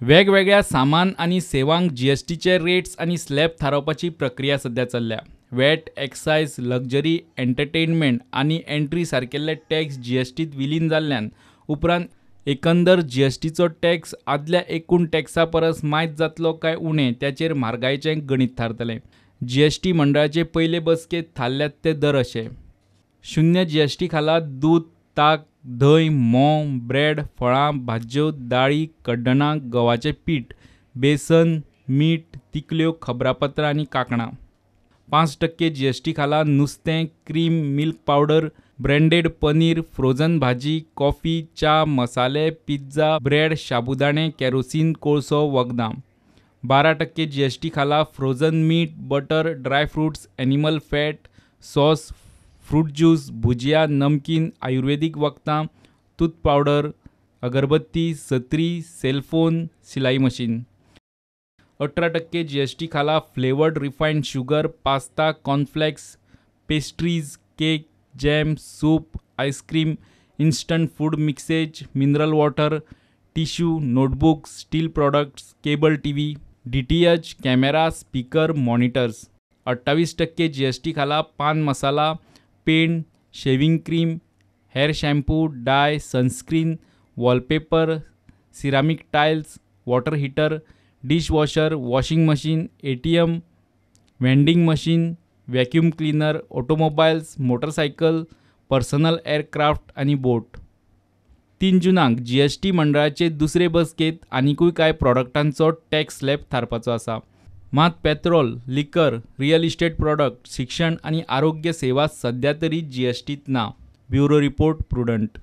वेगवेगळ्या सामान आनी सेवांक जीएसटीचे रेट्स आनी स्लॅब थारावपाची प्रक्रिया सध्या चल्ल्या. वॅट, एक्सायज, लक्झरी, एंटरटेनमेंट आनी एंट्री सारकेले टॅक्स जीएसटीत विलीन जाल्ल्यान उपरांत एकंदर जीएसटीचो टॅक्स आदल्या एकूण टॅक्सा परस मायज जातलो काय उणें त्याचेर म्हारगायेचें गणीत थारतलें. जीएसटी मंडळाचे पयले बसकेंत थारल्यात ते दर अशे: 0 जीएसटी खाला दूद, ताक, धंय, म्होंव, ब्रेड, फळां, भाज्यो, दाळी, कड्डणां, गव्हाचें पीठ, बेसन, मीठ, तिकल्यो, खबरापत्रां आनी कांकणां. 5% जीएसटी खाला नुस्तें, cream, milk powder, branded paneer, frozen भाजी, कॉफी, च्या, मसाले, पिझ्झा, ब्रेड, शाबुदाणे, केरोसीन, कोळसो, वखदां. 12% जीएसटी खाला फ्रोझन मीठ, butter, dry fruits, animal fat, sauce, fruit juice, bhujia, namkeen, आयुर्वेदीक वखदां, तूथ पावडर, अगरबत्ती, सत्री, सेलफोन, सिलाई मशीन. 18% जीएसटी खाला flavoured refined sugar, pasta, cornflakes, pastries, cake, jam, soup, ice cream, instant food mixes, mineral water, tissue, notebooks, steel products, cable TV, DTH, camera, speaker, monitors. 28% GST खाला paan masala, paint, shaving cream, hair shampoo, dye, sunscreen, wallpaper, ceramic tiles, water heater, dishwasher, washing machine, ATM, vending machine, vacuum cleaner, automobiles, motorcycle, personal aircraft आनी बोट. 3 जुनाक GST मंडळाचे दुसरे बसकेंत आनीकूय कांय प्रॉडक्टांचो tax slab थारपाचो आसा. मात petrol, लिकर, रियल इस्टेट प्रॉडक्ट, शिक्षण आनी आरोग्य सेवा सध्या तरी जीएसटीत ना. Bureau report, prudent.